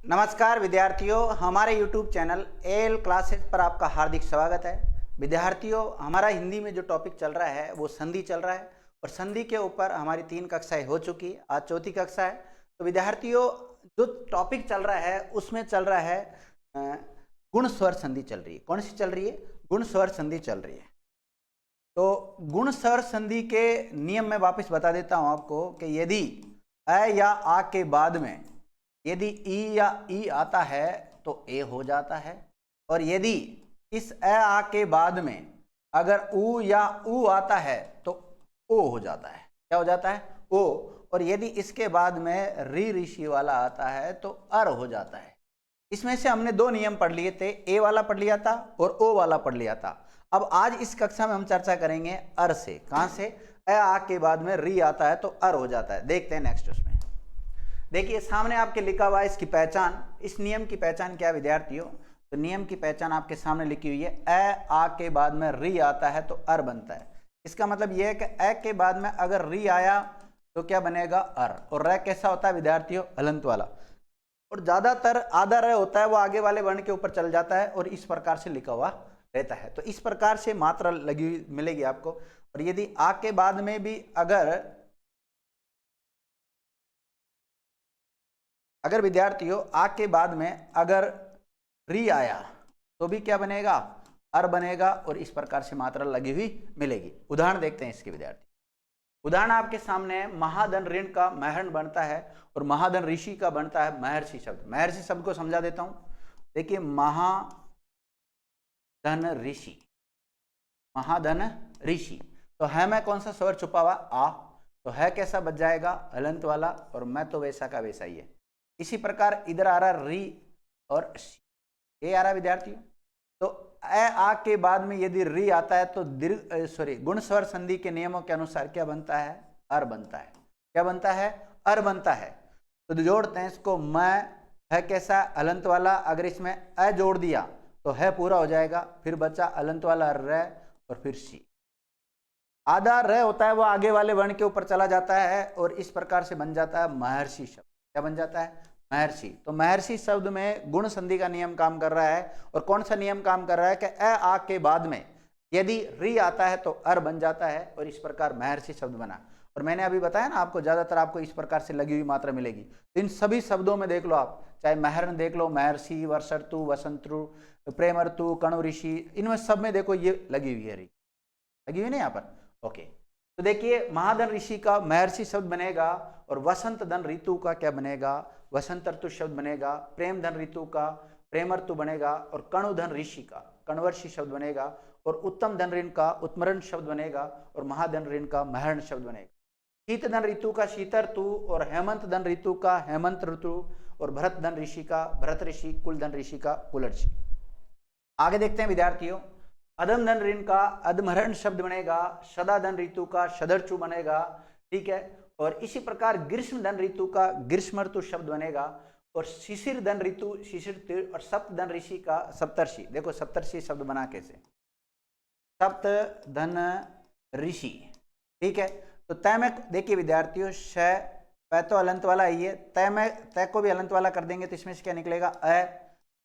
नमस्कार विद्यार्थियों, हमारे YouTube चैनल एल क्लासेस पर आपका हार्दिक स्वागत है। विद्यार्थियों, हमारा हिंदी में जो टॉपिक चल रहा है वो संधि चल रहा है और संधि के ऊपर हमारी 3 कक्षाएं हो चुकी है। आज चौथी कक्षा है। तो विद्यार्थियों, जो टॉपिक चल रहा है उसमें चल रहा है गुण स्वर संधि चल रही है। कौन सी चल रही है? गुण स्वर संधि चल रही है। तो गुण स्वर संधि के नियम में वापस बता देता हूं आपको कि यदि अ या आ के बाद में यदि ई या ई आता है तो ए हो जाता है, और यदि इस आ के बाद में अगर ऊ या ऊ आता है तो ओ हो जाता है। क्या हो जाता है? ओ। और यदि इसके बाद में री ऋषि वाला आता है तो अर हो जाता है। इसमें से हमने 2 नियम पढ़ लिए थे, ए वाला पढ़ लिया था और ओ वाला पढ़ लिया था। अब आज इस कक्षा में हम चर्चा करेंगे अर से। कहां से? आ के बाद में री आता है तो अर हो जाता है। देखते हैं नेक्स्ट उसमें। देखिए सामने आपके लिखा हुआ है इसकी पहचान। इस नियम की पहचान क्या है विद्यार्थियों? तो नियम की पहचान आपके सामने लिखी हुई है। आ के बाद में री आता है तो अर बनता है। इसका मतलब यह है कि अ के बाद में अगर री आया तो क्या बनेगा? अर। और र कैसा होता है विद्यार्थियों? हलंत वाला। और ज्यादातर आधा र होता है वो आगे वाले वर्ण के ऊपर चल जाता है और इस प्रकार से लिखा हुआ रहता है। तो इस प्रकार से मात्रा लगी हुई मिलेगी आपको। और यदि आ के बाद में भी अगर विद्यार्थियों आ के बाद में अगर री आया तो भी क्या बनेगा? अर बनेगा। और इस प्रकार से मात्रा लगी हुई मिलेगी। उदाहरण देखते हैं इसके विद्यार्थी। उदाहरण आपके सामने है। महाधन ऋण का महरण बनता है और महाधन ऋषि का बनता है महर्षि शब्द। महर्षि शब्द को समझा देता हूं। देखिए महाधन ऋषि, महाधन ऋषि। तो है में कौन सा स्वर छुपा हुआ? आ। तो है कैसा बच जाएगा? हलंत वाला। और मैं तो वैसा का वैसा ही है। इसी प्रकार इधर आ रहा री और शी, ये आ रहा विद्यार्थियों। तो आ के बाद में यदि री आता है तो गुण स्वर संधि के नियमों के अनुसार क्या बनता है? अर बनता है। क्या बनता है? अर बनता है। तो जोड़ते हैं इसको। मैं है कैसा? अलंत वाला। अगर इसमें अ जोड़ दिया तो है पूरा हो जाएगा। फिर बचा अलंत वाला र और फिर सी। आधा र होता है वो आगे वाले वर्ण के ऊपर चला जाता है और इस प्रकार से बन जाता है महर्षि शब्द। क्या बन जाता है? महर्षि। तो महर्षि शब्द में गुण संधि का नियम काम कर रहा है। और कौन सा नियम काम कर रहा है? कि आ के बाद में यदि री आता है तो अर बन जाता है और इस प्रकार महर्षि शब्द बना। और मैंने अभी बताया ना आपको, ज्यादातर आपको इस प्रकार से लगी हुई मात्रा मिलेगी। तो इन सभी शब्दों में देख लो आप, चाहे महरण देख लो, महर्षि, वर्षर्तु, वसंतु, प्रेमर्तु, कणु ऋषि, इनमें सब में देखो ये लगी हुई है। लगी हुई ना यहाँ पर? ओके। तो देखिए महाधन ऋषि का महर्षि शब्द बनेगा और वसंत धन ऋतु का क्या बनेगा? वसंत ऋतु शब्द बनेगा। प्रेम धन ऋतु का प्रेम ऋतु बनेगा। और कणु धन ऋषि का कण्वर्षि शब्द बनेगा। और उत्तम धन ऋण का उत्मरण शब्द बनेगा। और महाधन ऋण का महरण शब्द बनेगा। शीत धन ऋतु का शीत ऋतु और हेमंत धन ऋतु का हेमंत ऋतु। और भरत धन ऋषि का भरत ऋषि, कुल धन ऋषि का कुल ऋषि। आगे देखते हैं विद्यार्थियों। अधम धन ऋण का अधमरण शब्द बनेगा। सदा धन ऋतु का सदर्चु बनेगा। ठीक है। और इसी प्रकार ग्रीष्म धन ऋतु का ग्रीष्म ऋतु शब्द बनेगा। और शिशिर धन ऋतु शिशिर। और सप्त धन ऋषि का सप्तर्षि। देखो सप्तर्षि शब्द बना कैसे? सप्त धन ऋषि। ठीक है। तो तय में देखिए विद्यार्थियों, श पै तो अलंत वाला ही है। तय में तय को भी अलंत वाला कर देंगे तो इसमें से क्या निकलेगा? अ।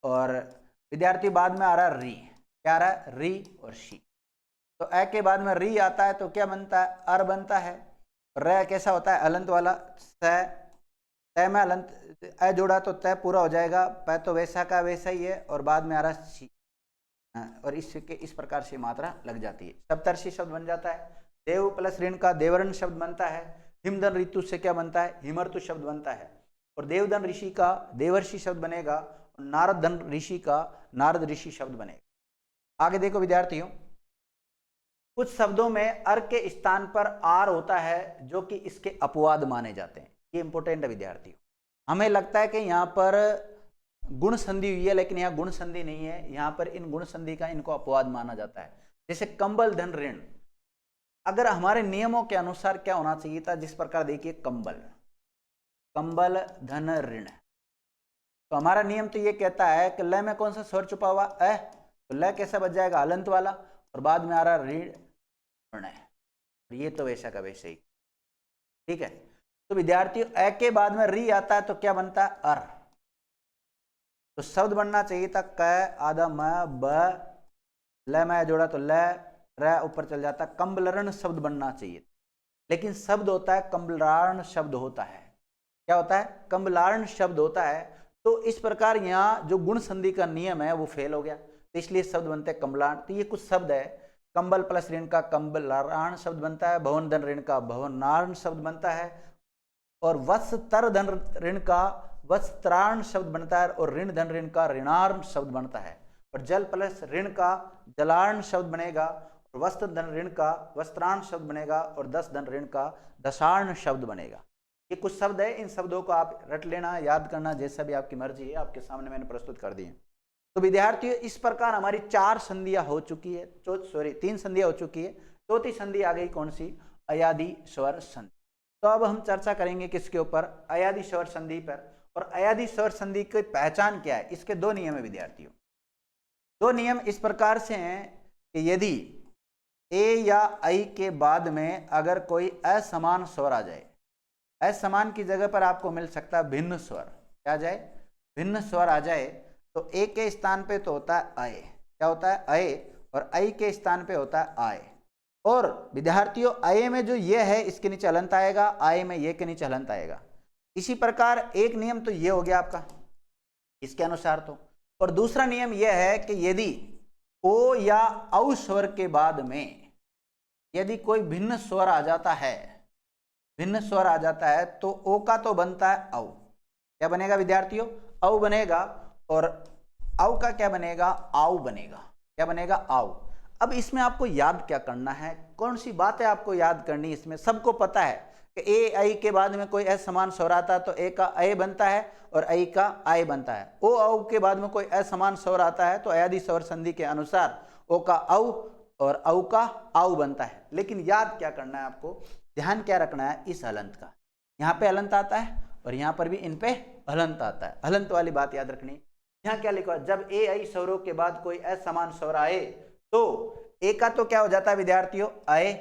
और विद्यार्थी बाद में आ रहा री। क्या आ रहा है? री और शी। तो अ के बाद में री आता है तो क्या बनता है? अर बनता है। र कैसा होता है? अलंत वाला। तय में अलंत अ जोड़ा तो तय पूरा हो जाएगा। पै तो वैसा का वैसा ही है। और बाद में आ रहा शी। और इसके इस प्रकार से मात्रा लग जाती है। सप्तर्षि शब्द बन जाता है। देव प्लस ऋण का देवरण शब्द बनता है। हिमधन ऋतु से क्या बनता है? हिमर्तु शब्द बनता है। और देवधन ऋषि का देवर्षि शब्द बनेगा। और नारद धन ऋषि का नारद ऋषि शब्द बनेगा। आगे देखो विद्यार्थियों, कुछ शब्दों में अर के स्थान पर आर होता है जो कि इसके अपवाद माने जाते हैं। ये इंपोर्टेंट है विद्यार्थियों। हमें लगता है कि यहाँ पर गुण संधि हुई है, लेकिन यहाँ गुण संधि नहीं है। यहाँ पर इन गुण संधि का इनको अपवाद माना जाता है। जैसे कंबल धन ऋण, अगर हमारे नियमों के अनुसार क्या होना चाहिए था? जिस प्रकार देखिए कंबल, कंबल धन ऋण। तो हमारा नियम तो ये कहता है कि ल में कौन सा स्वर छुपा हुआ? अ। तो ल कैसा बच जाएगा? हलंत वाला। और बाद में आ रहा ऋण है। ये तो वैसा का वैसे ही। ठीक है। तो विद्यार्थी अ के बाद में री आता है तो क्या बनता है? अर। तो शब्द बनना चाहिए था क आधा म ब ल मैं जोड़ा तो ल र ऊपर चल जाता, कम्बलर्ण शब्द बनना चाहिए। लेकिन शब्द होता है कम्बलार्ण शब्द होता है। क्या होता है? कम्बलार्ण शब्द होता है। तो इस प्रकार यहाँ जो गुण संधि का नियम है वो फेल हो गया, तो इसलिए शब्द बनते हैं कम्बलार्ण। तो ये कुछ शब्द है, कंबल प्लस ऋण का कम्बलार्ण शब्द बनता है, भवन धन ऋण का भवनार्ण शब्द बनता है, और वस्त्र धन ऋण का वस्त्रार्ण शब्द बनता है, और ऋण धन ऋण का ऋणार्ण शब्द बनता है, और जल प्लस ऋण का जलार्ण शब्द बनेगा, और वस्त्र धन ऋण का वस्त्रार्ण शब्द बनेगा, और दस धन ऋण का दशार्ण शब्द बनेगा। ये कुछ शब्द है, इन शब्दों को आप रट लेना, याद करना, जैसा भी आपकी मर्जी है, आपके सामने मैंने प्रस्तुत कर दी है। तो विद्यार्थियों इस प्रकार हमारी 4 संधियां हो चुकी है, 3 संधियां हो चुकी है। चौथी संधि आ गई कौन सी? अयादि स्वर संधि। तो अब हम चर्चा करेंगे किसके ऊपर? अयादि स्वर संधि पर। और अयादि स्वर संधि की पहचान क्या है? इसके 2 नियम है विद्यार्थियों। 2 नियम इस प्रकार से हैं कि यदि ए या आई के बाद में अगर कोई असमान स्वर आ जाए, असमान की जगह पर आपको मिल सकता है भिन्न स्वर। क्या आ जाए? भिन्न स्वर आ जाए, तो ए के स्थान पे तो होता है अय। क्या होता है? अय। और आई के स्थान पे होता है आय। और विद्यार्थियों अय में जो ये है इसके नीचे हलंत आएगा, आय में ये के नीचे हलंत आएगा। इसी प्रकार एक नियम तो ये हो गया आपका इसके अनुसार। तो और दूसरा नियम यह है कि यदि ओ या औ स्वर के बाद में यदि कोई भिन्न स्वर आ जाता है, भिन्न स्वर आ जाता है, तो ओ का तो बनता है औ। क्या बनेगा विद्यार्थियों? औ बनेगा। और औ का क्या बनेगा? आउ बनेगा। क्या बनेगा? आउ। अब इसमें आपको याद क्या करना है? कौन सी बात है आपको याद करनी? इसमें सबको पता है कि ए आई के बाद में कोई असमान स्वर आता है तो ए का अय बनता है और आई का आय बनता है। ओ औ के बाद में कोई असमान स्वर आता है तो अयादि स्वर संधि के अनुसार ओ का औ और औ का आउ बनता है। लेकिन याद क्या करना है आपको? ध्यान क्या रखना है? इस हलंत का। यहाँ पे हलंत आता है और यहाँ पर भी इन पे हलंत आता है। हलंत वाली बात याद रखनी। यहाँ क्या लिखा? जब ए आई स्वरों के बाद कोई असमान स्वर आए तो ए का तो क्या हो जाता है विद्यार्थियों? अय,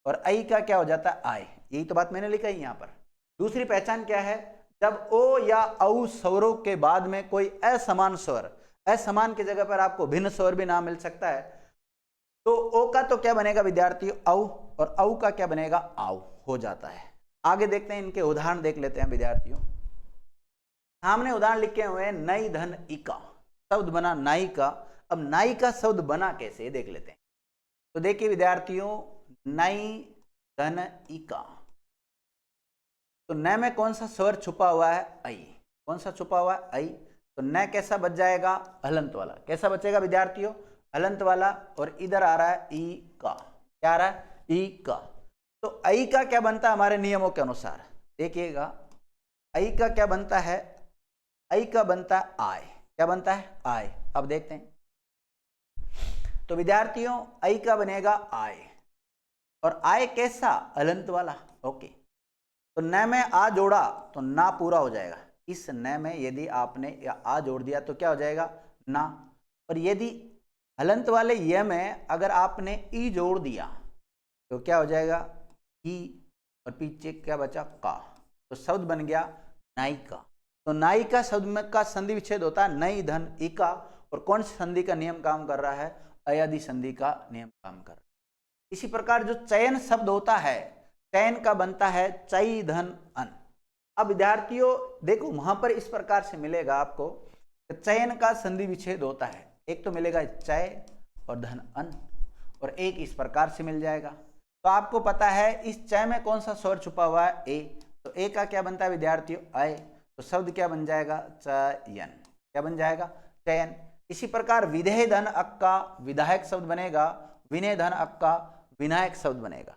और आई का क्या हो जाता है? आय। यही तो बात मैंने लिखा है यहाँ पर। दूसरी पहचान क्या है? जब ओ या औ स्वरों के बाद में कोई असमान स्वर, असमान की जगह पर आपको भिन्न स्वर भी नाम मिल सकता है, तो ओ का तो क्या बनेगा विद्यार्थियों? औ, और औ का क्या बनेगा? आउ हो जाता है। आगे देखते हैं, इनके उदाहरण देख लेते हैं विद्यार्थियों। सामने उदाहरण लिखे हुए हैं नई धन इका, शब्द बना नाई का। अब नाई का शब्द बना कैसे देख लेते हैं। तो देखिए विद्यार्थियों, नई धन इका, तो न में कौन सा स्वर छुपा हुआ है? आई। कौन सा छुपा हुआ है? आई। तो न कैसा बच जाएगा? हलंत वाला। कैसा बचेगा विद्यार्थियों? हलंत वाला। और इधर आ रहा है ई का। क्या आ रहा है? ई का। तो आई का क्या बनता है हमारे नियमों के अनुसार? देखिएगा, आई का क्या बनता है? आई का बनता है आय। क्या बनता है? आय। अब देखते हैं। तो विद्यार्थियों आई का बनेगा आय, और आय कैसा? हलंत वाला। ओके। तो न में आ जोड़ा तो ना पूरा हो जाएगा। इस न में यदि आपने या आ जोड़ दिया तो क्या हो जाएगा? ना। और यदि हलंत वाले य में अगर आपने ई जोड़ दिया तो क्या हो जाएगा? ई, और पीछे क्या बचा? का। तो शब्द बन गया नायिका। तो नायिका शब्द में का संधि विच्छेद होता है नई धन इका। और कौन सी संधि का नियम काम कर रहा है? अयादि संधि का नियम काम कर रहा है। इसी प्रकार जो चयन शब्द होता है, चयन का बनता है चई धन अन। अब विद्यार्थियों देखो, वहां पर इस प्रकार से मिलेगा आपको, चयन का संधि विच्छेद होता है। एक तो मिलेगा चय और धन अन, और एक इस प्रकार से मिल जाएगा। तो आपको पता है इस चय में कौन सा स्वर छुपा हुआ है? ए। तो ए का क्या बनता है विद्यार्थियों? अय। तो शब्द क्या बन जाएगा? चयन। क्या बन जाएगा? चयन। इसी प्रकार विधेय धन अक्का विधायक शब्द बनेगा, विनय धन अक्का विनायक शब्द बनेगा।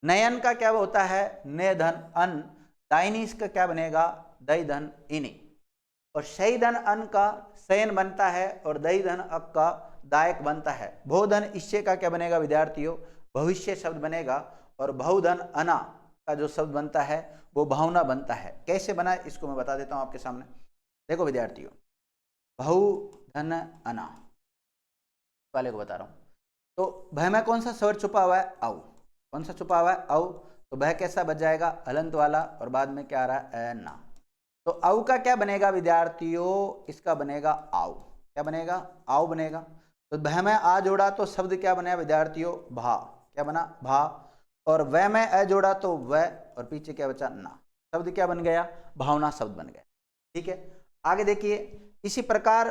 नयन का क्या होता है? ने धन अन। दाइनीस का क्या बनेगा? दई धन इनि। और शही धन अन का शयन बनता है, और दई धन अक का दायक बनता है। बहुधन इश्य का क्या बनेगा विद्यार्थियों? भविष्य शब्द बनेगा। और बहुधन अना का जो शब्द बनता है वो भावना बनता है। कैसे बना है इसको मैं बता देता हूं आपके सामने। देखो विद्यार्थियों, बहुधन अना वाले को बता रहा हूं। तो भय में कौन सा स्वर छुपा हुआ है? औ। कौन सा छुपा हुआ है? औ। तो भय कैसा बच जाएगा? हलंत वाला, और बाद में क्या आ रहा है? ना। तो औ का क्या बनेगा विद्यार्थियों, इसका बनेगा आव। क्या बनेगा, आव बनेगा। तो भय में आ जोड़ा तो शब्द क्या बना विद्यार्थियों, भा। क्या बना, भा। और वह में अ जोड़ा तो वह, और पीछे क्या बचा, ना। शब्द क्या बन गया, भावना शब्द बन गया। ठीक है, आगे देखिए। इसी प्रकार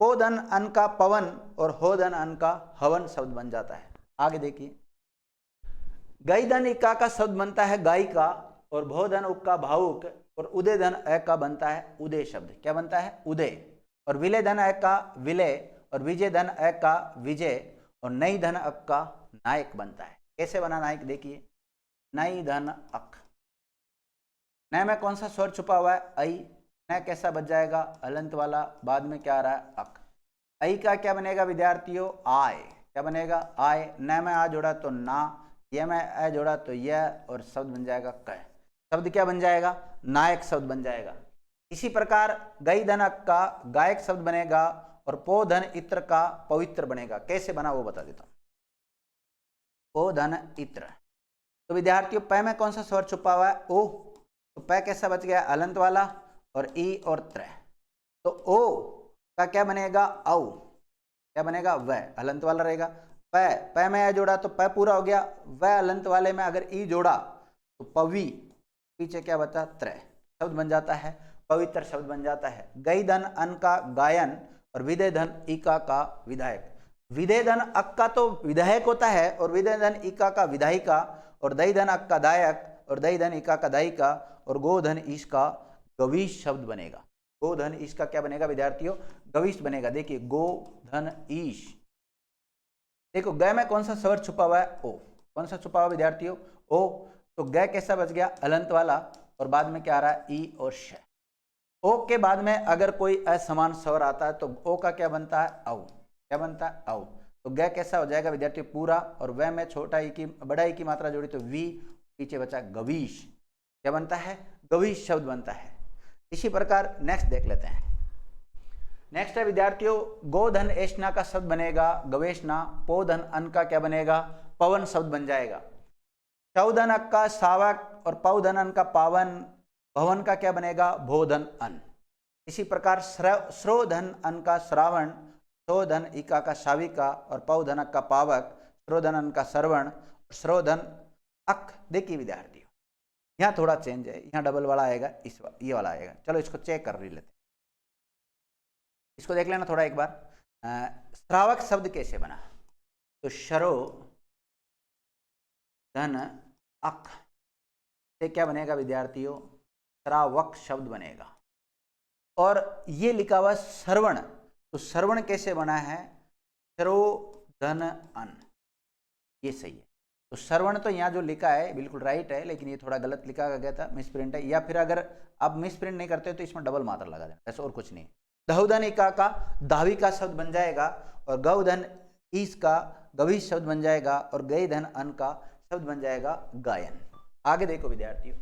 को धन अन का पवन और हो धन अन का हवन शब्द बन जाता है। आगे देखिए, गई धन इका का शब्द बनता है गायिका, और भो धन उक का भावुक, और उदय धन अ का बनता है उदय शब्द। क्या बनता है, उदय। और विलय धन अ का विलय, और विजय धन अ का विजय, और नई धन अक का नायक बनता है। कैसे बना नायक, देखिए, नई धन अक। न में कौन सा स्वर छुपा हुआ है, ऐ। न कैसा बच जाएगा, हलंत वाला, बाद में क्या आ रहा है, अक। ऐ का क्या बनेगा विद्यार्थियों, आय। क्या बनेगा, आय। न में आ जोड़ा तो ना, यह में अ जोड़ा तो यह, और शब्द बन जाएगा कह। शब्द क्या बन जाएगा, नायक शब्द बन जाएगा। इसी प्रकार गई धन अक का गायक शब्द बनेगा, और पो धन इत्र का पवित्र बनेगा। कैसे बना वो बता देता हूं। पो धन इत्र, तो विद्यार्थियों प में कौन सा स्वर छुपा हुआ है, ओ। तो प कैसा बच गया, अलंत वाला, और ई और त्र। तो ओ का क्या बनेगा, औ। क्या बनेगा, वह, अलंत वाला रहेगा। प में ए जोड़ा तो प पूरा हो गया। वह अलंत वाले में अगर ई जोड़ा तो पवी, पीछे क्या बचा, त्र। शब्द बन जाता है, पवित्र शब्द बन जाता है। गई धन अन का गायन, और विदय धन इका का विधायक। विदय धन अक का तो विधायक होता है, और विदय धन इका का विधायिका, और दई धन अक का दायक, और दई धन इका का दायिका, और गोधन ईश का गवीश शब्द बनेगा। गोधन ईश का क्या बनेगा विद्यार्थियों, गवीश बनेगा। देखिए, गोधन ईश। देखो ग में कौन सा स्वर छुपा हुआ है, ओ। कौन सा छुपा हुआ विद्यार्थियों, ओ। तो ग कैसा बच गया, अलंत वाला, और बाद में क्या आ रहा है, ई और श। ओ के बाद में अगर कोई असमान स्वर आता है तो ओ का क्या बनता है, औ। क्या बनता है, औ। तो ग कैसा हो जाएगा विद्यार्थियों, पूरा, और वह में छोटा ई की बड़ा ई की मात्रा जोड़ी तो वी, पीछे बचा गवीश। क्या बनता है, गवीश शब्द बनता है। इसी प्रकार नेक्स्ट देख लेते हैं। नेक्स्ट है विद्यार्थियों, गोधन एष्णा का शब्द बनेगा गवेशना। पोधन अन का क्या बनेगा, पवन शब्द बन जाएगा। चौधन अक का सावक, और पौधन अन का पावन। भवन का क्या बनेगा, भोधन अन। इसी प्रकार श्रोधन अन का श्रावण, शोधन इका का शाविका, और पौधन अक का पावक, श्रोधन अन का श्रवण, श्रोधन अक। देखिए विद्यार्थियों, यहाँ थोड़ा चेंज है, यहाँ डबल वाला आएगा, ये वाला आएगा। चलो इसको चेक कर लेते हैं, इसको देख लेना थोड़ा एक बार। श्रावक शब्द कैसे बना, तो शरो धन अक से क्या बनेगा विद्यार्थियों, श्रावक शब्द बनेगा। और ये लिखा हुआ श्रवण, तो श्रवण कैसे बना है, श्रो धन अन, ये सही है। तो श्रवण तो यहाँ जो लिखा है बिल्कुल राइट है, लेकिन ये थोड़ा गलत लिखा गया था, मिस प्रिंट है। या फिर अगर आप मिस प्रिंट नहीं करते तो इसमें डबल मात्रा लगा देना, ऐसा और कुछ नहीं। दहुधन इका का दावी का शब्द बन जाएगा, और गौधन ईस का गवीश शब्द बन जाएगा, और गई धन अन का शब्द बन जाएगा गायन। आगे देखो विद्यार्थियों,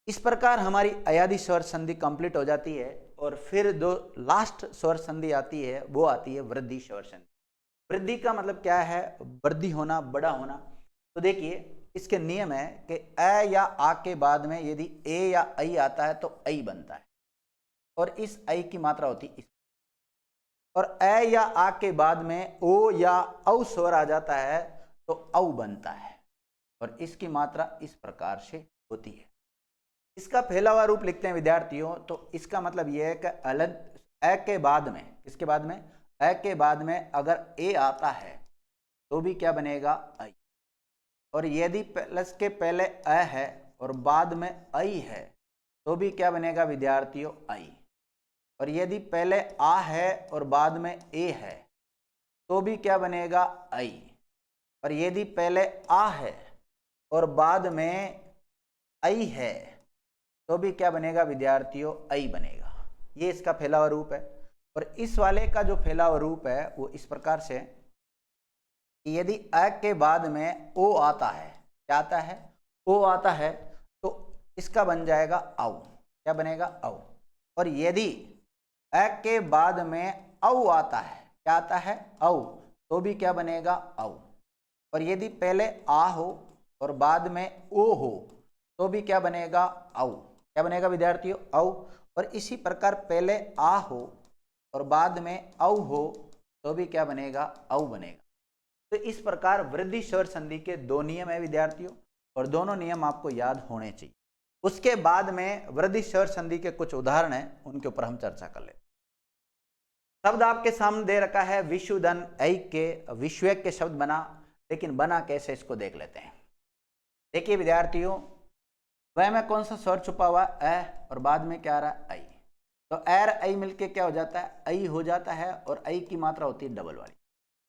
इस प्रकार हमारी अयादी स्वर संधि कंप्लीट हो जाती है, और फिर दो लास्ट स्वर संधि आती है, वो आती है वृद्धि स्वर संधि। वृद्धि का मतलब क्या है, वृद्धि होना, बड़ा होना। तो देखिए इसके नियम है कि अ या आ के बाद में यदि ए या ऐ आता है तो ऐ बनता है, और इस ऐ की मात्रा होती है इस। और अ या आ के बाद में ओ या औ स्वर आ जाता है तो औ बनता है, और इसकी मात्रा इस प्रकार से होती है। इसका फैला हुआ रूप लिखते हैं विद्यार्थियों, तो इसका मतलब यह है कि अलग अ के बाद में, इसके बाद में अ के बाद में अगर ए आता है तो भी क्या बनेगा, ऐ। और यदि प्लस के पहले अ है और बाद में ऐ है तो भी क्या बनेगा विद्यार्थियों, ऐ। और यदि पहले आ है और बाद में ए है तो भी क्या बनेगा, ऐ। और यदि पहले आ है और बाद में ऐ है तो भी क्या बनेगा विद्यार्थियों, ऐ बनेगा। ये इसका फैला हुआ रूप है। और इस वाले का जो फैला हुआ रूप है वो इस प्रकार से, यदि अ के बाद में ओ आता है, क्या आता है, ओ आता है, तो इसका बन जाएगा औ। क्या बनेगा, औ। और यदि अ के बाद में औ आता है, क्या आता है, औ, तो भी क्या बनेगा, औ। और यदि पहले आ हो और बाद में ओ हो तो भी क्या बनेगा, औ। क्या बनेगा विद्यार्थियों, औ। और इसी प्रकार पहले आ हो और बाद में औ हो तो भी क्या बनेगा, औ बनेगा। तो इस प्रकार वृद्धि स्वर संधि के दो नियम है विद्यार्थियों, और दोनों नियम आपको याद होने चाहिए। उसके बाद में वृद्धि स्वर संधि के कुछ उदाहरण हैं, उनके ऊपर हम चर्चा कर लेते। शब्द आपके सामने दे रखा है विश्वधन ऐक्य, विश्व के शब्द बना, लेकिन बना कैसे इसको देख लेते हैं। देखिए विद्यार्थियों, वह में कौन सा स्वर छुपा हुआ, अ, और बाद में क्या आ रहा है, आई। तो एर आई मिलके क्या हो जाता है, आई हो जाता है, और आई की मात्रा होती है डबल वाली।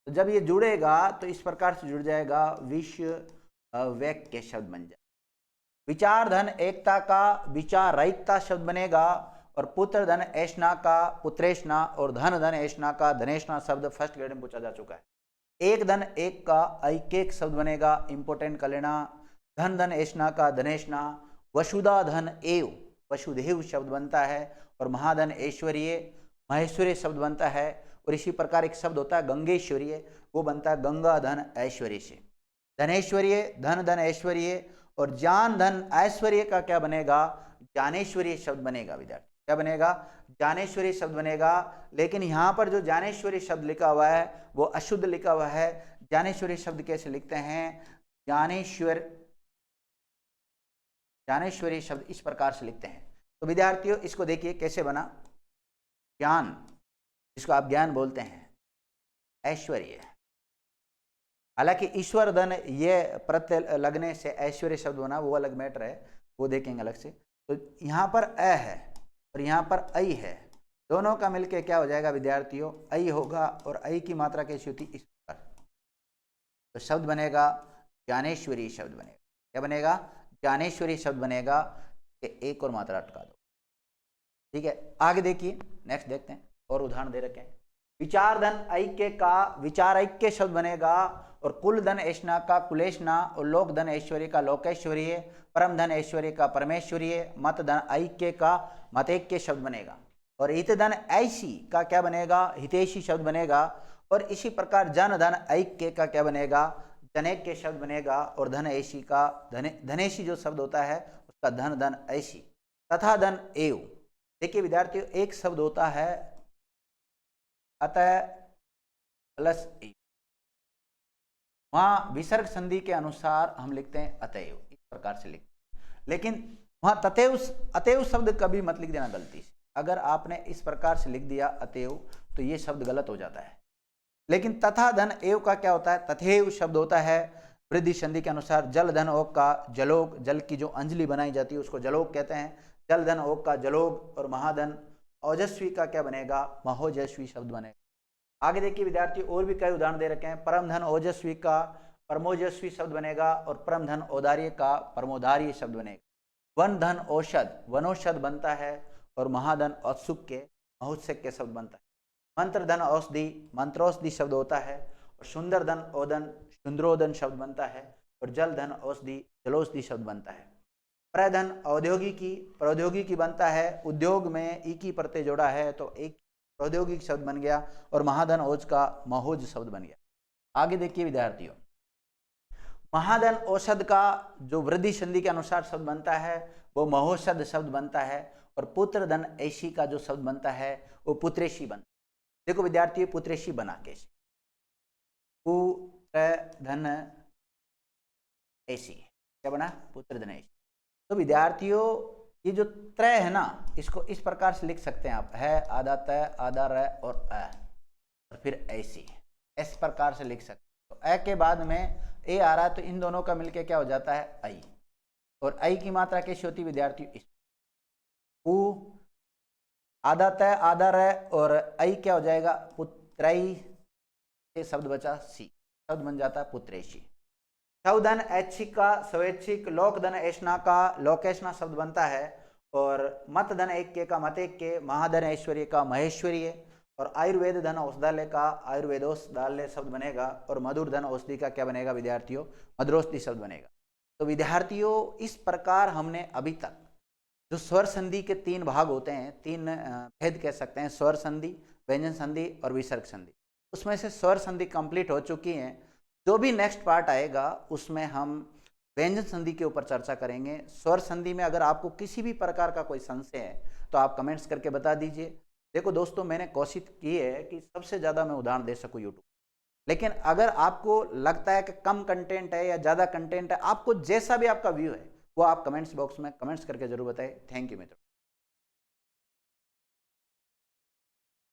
तो जब ये जुड़ेगा तो इस प्रकार से जुड़ जाएगा, विश्व वैक के शब्द बन जाए। विचार धन एकता का विचारयिकता शब्द बनेगा, और पुत्र धन ऐष्णा का पुत्रेष्णा, और धन धन ऐष्णा का धनेष्णा शब्द फर्स्ट ग्रेड में पूछा जा चुका है। एक धन एक का ऐकेक शब्द बनेगा, इंपोर्टेंट कर लेना। धन धन ऐष्णा का धनेष्णा, वसुधा धन एव वसुदेव शब्द बनता है, और महाधन ऐश्वर्य महेश्वरी शब्द बनता है। और इसी प्रकार एक शब्द होता है गंगेश्वरीय, वो बनता है गंगा धन ऐश्वर्य से। धनेश्वरीय, धन धन ऐश्वर्य, और जान धन ऐश्वर्य का क्या बनेगा, ज्ञानेश्वरी शब्द बनेगा विद्यार्थी। क्या बनेगा, ज्ञानेश्वरी शब्द बनेगा। लेकिन यहाँ पर जो ज्ञानेश्वरी शब्द लिखा हुआ है वो अशुद्ध लिखा हुआ है। ज्ञानेश्वरी शब्द कैसे लिखते हैं, ज्ञानेश्वरी शब्द इस प्रकार से लिखते हैं। तो विद्यार्थियों इसको देखिए कैसे बना, ज्ञान, इसको आप ज्ञान बोलते हैं, ऐश्वर्य। हालांकि ईश्वर धन ये प्रत्यय लगने से ऐश्वर्य शब्द बना, वो अलग मैटर है, वो देखेंगे अलग से। तो यहाँ पर अ है और यहाँ पर ऐ है, दोनों का मिलके क्या हो जाएगा विद्यार्थियों, ऐ होगा। और ऐ की मात्रा कैसी होती, इस प्रकार। तो शब्द बनेगा ज्ञानेश्वरी शब्द बनेगा। क्या बनेगा, ज्ञानेश्वरी शब्द बनेगा। कि एक और मात्रा अटका दो, ठीक है। आगे देखिए, नेक्स्ट देखते हैं, और उदाहरण दे रखे हैं। विचार धन ऐक्य का विचार ऐक्य शब्द बनेगा, और कुल धन ऐष्णा का कुलेष्णा, और लोक धन ऐश्वर्य का लोकेश्वरीय, परम धन ऐश्वर्य का परमेश्वरीय, मत धन ऐक्य का मतैक्य शब्द बनेगा। और हित धन ऐसी का क्या बनेगा, हितेशी शब्द बनेगा। और इसी प्रकार जन धन ऐक्य का क्या बनेगा, जनैक्य शब्द बनेगा। और धन ऐसी का धनेशी जो शब्द होता है उसका धन धन ऐसी, तथा धन एव। देखिए विद्यार्थियों, एक शब्द होता है अतः प्लस ए, वहां विसर्ग संधि के अनुसार हम लिखते हैं अतएव, इस प्रकार से लिखते हैं। लेकिन वहां तथैव अतएव शब्द कभी मत लिख देना गलती से। अगर आपने इस प्रकार से लिख दिया अतएव तो ये शब्द गलत हो जाता है। लेकिन तथा धन एव का क्या होता है, तथैव शब्द होता है वृद्धि संधि के अनुसार। जल धन ओक का जलोक, जल की जो अंजलि बनाई जाती है उसको जलोक कहते हैं। जल धन ओक का जलोक, और महाधन ओजस्वी का क्या बनेगा, महोजस्वी शब्द बनेगा। आगे देखिए विद्यार्थी, और भी कई उदाहरण दे रखे हैं। परम धन ओजस्वी का परमोजस्वी शब्द बनेगा, और परम धन औदार्य का परमोदार्य शब्द बनेगा। वन धन औषध वनौषध बनता है, और महाधन औत्सुक के महोत्सक के शब्द बनता है। मंत्र धन औषधि मंत्रोषधि शब्द होता है, और सुंदर धन ओदन सुंदरोदन शब्द बनता है। और जल धन औषधि जलोषधि शब्द बनता है। प्रधन औद्योगिकी प्रौद्योगिकी बनता है, उद्योग में ई की प्रत्यय जोड़ा है तो एक प्रौद्योगिक शब्द बन गया। और महाधन ओज का महोज शब्द बन गया। आगे देखिए विद्यार्थियों, महाधन औषध का जो वृद्धि संधि के अनुसार शब्द बनता है वो महोषध शब्द बनता है। और पुत्र धन ऐशी का जो शब्द बनता है वो पुत्रेशी बनता है। देखो विद्यार्थियों, पुत्रेशी बना कैसे, पुत्र धन ऐशी, क्या बना, पुत्र धन ऐशी। तो विद्यार्थियों ये जो त्रय है ना, इसको इस प्रकार से लिख सकते हैं आप, है आधा तय आधा र और अ, और फिर ऐसी, इस प्रकार से लिख सकते हैं। तो अ के बाद में ए आ रहा है तो इन दोनों का मिलके क्या हो जाता है आई। और आई की मात्रा कैसी होती है विद्यार्थियों, इस उ आधा तय आधा र, और आई क्या हो जाएगा, पुत्रई से शब्द बचा सी, शब्द बन जाता है पुत्रेशी। धन ऐच्छिक का स्वैच्छिक, लोक धन ऐष्णा का लोकेष्णा शब्द बनता है। और मत धन ऐक्य का मतैक्य, महाधन ऐश्वर्य का महेश्वरीय। और आयुर्वेद धन औषधालय का आयुर्वेदोषधालय शब्द बनेगा। और मधुर धन औषधि का क्या बनेगा विद्यार्थियों, मधुरौषधि शब्द बनेगा। तो विद्यार्थियों इस प्रकार हमने अभी तक जो स्वर संधि के तीन भाग होते हैं, तीन भेद कह सकते हैं, स्वर संधि, व्यंजन संधि और विसर्ग संधि, उसमें से स्वर संधि कंप्लीट हो चुकी है। जो भी नेक्स्ट पार्ट आएगा उसमें हम व्यंजन संधि के ऊपर चर्चा करेंगे। स्वर संधि में अगर आपको किसी भी प्रकार का कोई संशय है तो आप कमेंट्स करके बता दीजिए। देखो दोस्तों, मैंने कोशिश की है कि सबसे ज़्यादा मैं उदाहरण दे सकूँ यूट्यूब, लेकिन अगर आपको लगता है कि कम कंटेंट है या ज़्यादा कंटेंट है, आपको जैसा भी आपका व्यू है वो आप कमेंट्स बॉक्स में कमेंट्स करके जरूर बताएं। थैंक यू मित्रों।